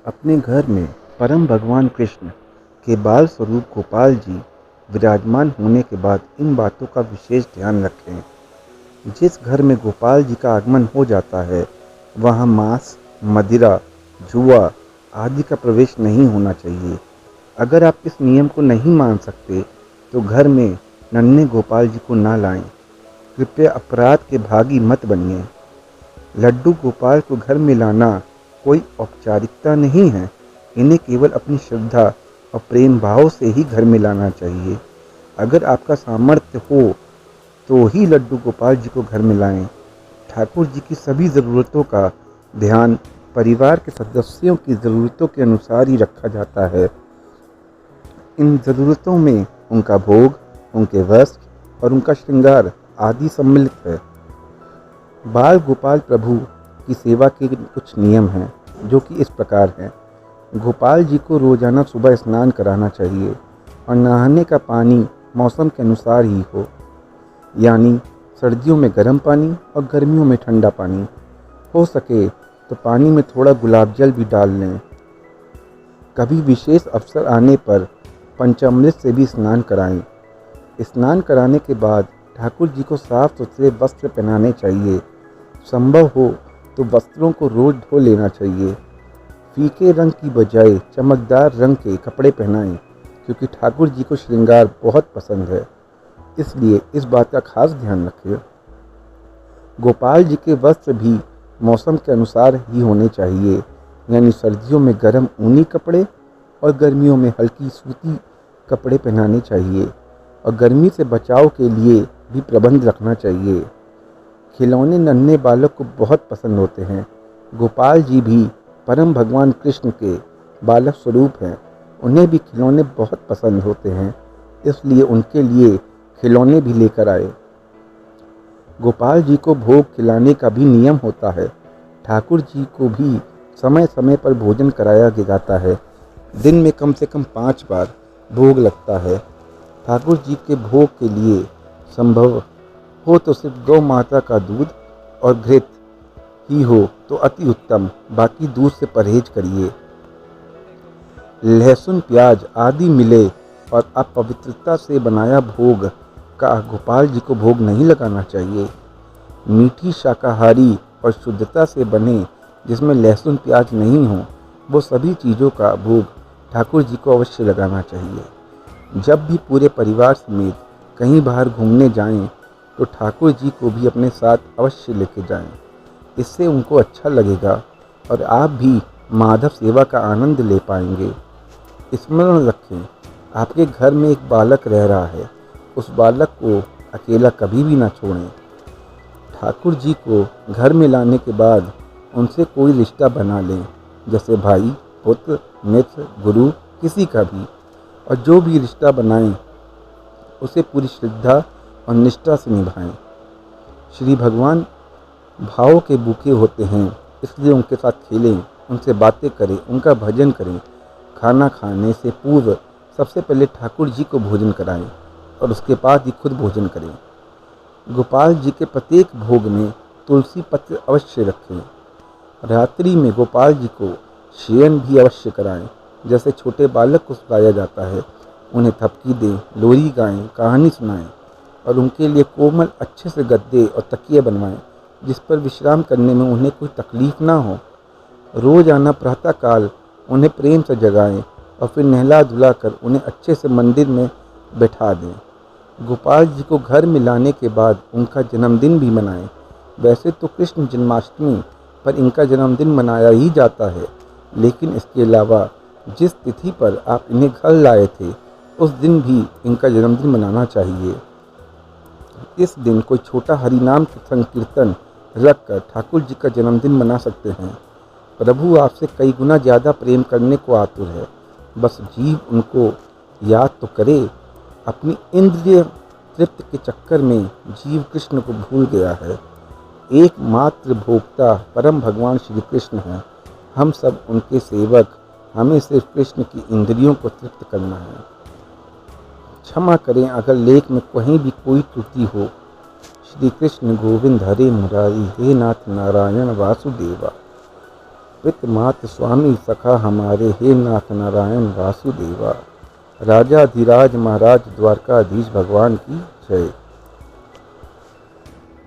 अपने घर में परम भगवान कृष्ण के बाल स्वरूप गोपाल जी विराजमान होने के बाद इन बातों का विशेष ध्यान रखें। जिस घर में गोपाल जी का आगमन हो जाता है वहाँ मांस, मदिरा, जुआ आदि का प्रवेश नहीं होना चाहिए। अगर आप इस नियम को नहीं मान सकते तो घर में नन्हे गोपाल जी को ना लाएं। कृपया अपराध के भागी मत बनिए। लड्डू गोपाल को घर में लाना कोई औपचारिकता नहीं है। इन्हें केवल अपनी श्रद्धा और प्रेम भाव से ही घर में लाना चाहिए। अगर आपका सामर्थ्य हो तो ही लड्डू गोपाल जी को घर में लाएं। ठाकुर जी की सभी ज़रूरतों का ध्यान परिवार के सदस्यों की ज़रूरतों के अनुसार ही रखा जाता है। इन ज़रूरतों में उनका भोग, उनके वस्त्र और उनका श्रृंगार आदि सम्मिलित है। बाल गोपाल प्रभु की सेवा के कुछ नियम हैं जो कि इस प्रकार हैं। गोपाल जी को रोज़ाना सुबह स्नान कराना चाहिए और नहाने का पानी मौसम के अनुसार ही हो, यानी सर्दियों में गर्म पानी और गर्मियों में ठंडा पानी। हो सके तो पानी में थोड़ा गुलाब जल भी डाल लें। कभी विशेष अवसर आने पर पंचामृत से भी स्नान कराएं। स्नान कराने के बाद ठाकुर जी को साफ सुथरे वस्त्र पहनाने चाहिए। संभव हो तो वस्त्रों को रोज धो लेना चाहिए। फीके रंग की बजाय चमकदार रंग के कपड़े पहनाएं, क्योंकि ठाकुर जी को श्रृंगार बहुत पसंद है, इसलिए इस बात का खास ध्यान रखें। गोपाल जी के वस्त्र भी मौसम के अनुसार ही होने चाहिए, यानी सर्दियों में गर्म ऊनी कपड़े और गर्मियों में हल्की सूती कपड़े पहनाने चाहिए और गर्मी से बचाव के लिए भी प्रबंध रखना चाहिए। खिलौने नन्हे बालक को बहुत पसंद होते हैं। गोपाल जी भी परम भगवान कृष्ण के बालक स्वरूप हैं। उन्हें भी खिलौने बहुत पसंद होते हैं, इसलिए उनके लिए खिलौने भी लेकर आए। गोपाल जी को भोग खिलाने का भी नियम होता है। ठाकुर जी को भी समय समय पर भोजन कराया जाता है। दिन में कम से कम 5 बार भोग लगता है। ठाकुर जी के भोग के लिए संभव हो तो सिर्फ गौ माता का दूध और घृत ही हो तो अति उत्तम, बाकी दूध से परहेज करिए। लहसुन, प्याज आदि मिले और अपवित्रता से बनाया भोग का गोपाल जी को भोग नहीं लगाना चाहिए। मीठी शाकाहारी और शुद्धता से बने जिसमें लहसुन प्याज नहीं हो, वो सभी चीज़ों का भोग ठाकुर जी को अवश्य लगाना चाहिए। जब भी पूरे परिवार समेत कहीं बाहर घूमने जाएं तो ठाकुर जी को भी अपने साथ अवश्य लेके जाएं। इससे उनको अच्छा लगेगा और आप भी माधव सेवा का आनंद ले पाएंगे। स्मरण रखें, आपके घर में एक बालक रह रहा है, उस बालक को अकेला कभी भी ना छोड़ें। ठाकुर जी को घर में लाने के बाद उनसे कोई रिश्ता बना लें, जैसे भाई, पुत्र, मित्र, गुरु, किसी का भी। और जो भी रिश्ता बनाएं उसे पूरी श्रद्धा और निष्ठा से निभाएं। श्री भगवान भावों के भूखे होते हैं, इसलिए उनके साथ खेलें, उनसे बातें करें, उनका भजन करें। खाना खाने से पूर्व सबसे पहले ठाकुर जी को भोजन कराएं और उसके बाद ही खुद भोजन करें। गोपाल जी के प्रत्येक भोग में तुलसी पत्र अवश्य रखें। रात्रि में गोपाल जी को शयन भी अवश्य कराएं। जैसे छोटे बालक को सुलाया जाता है, उन्हें थपकी दें, लोरी गाएं, कहानी सुनाएं और उनके लिए कोमल अच्छे से गद्दे और तकिए बनवाएं, जिस पर विश्राम करने में उन्हें कोई तकलीफ ना हो। रोज़ाना प्रातःकाल उन्हें प्रेम से जगाएं और फिर नहला धुलाकर उन्हें अच्छे से मंदिर में बैठा दें। गोपाल जी को घर में लाने के बाद उनका जन्मदिन भी मनाएं। वैसे तो कृष्ण जन्माष्टमी पर इनका जन्मदिन मनाया ही जाता है, लेकिन इसके अलावा जिस तिथि पर आप इन्हें घर लाए थे उस दिन भी इनका जन्मदिन मनाना चाहिए। इस दिन कोई छोटा हरिनाम संकीर्तन रखकर ठाकुर जी का जन्मदिन मना सकते हैं। प्रभु आपसे कई गुना ज़्यादा प्रेम करने को आतुर है, बस जीव उनको याद तो करे। अपनी इंद्रिय तृप्ति के चक्कर में जीव कृष्ण को भूल गया है। एकमात्र भोक्ता परम भगवान श्री कृष्ण हैं। हम सब उनके सेवक, हमें सिर्फ कृष्ण की इंद्रियों को तृप्त करना है। क्षमा करें अगर लेख में कहीं भी कोई त्रुटि हो। श्री कृष्ण गोविंद हरे मुरारी, हे नाथ नारायण वासुदेवा। पित मात स्वामी सखा हमारे, हे नाथ नारायण वासुदेवा। राजाधिराज महाराज द्वारकाधीश भगवान की जय।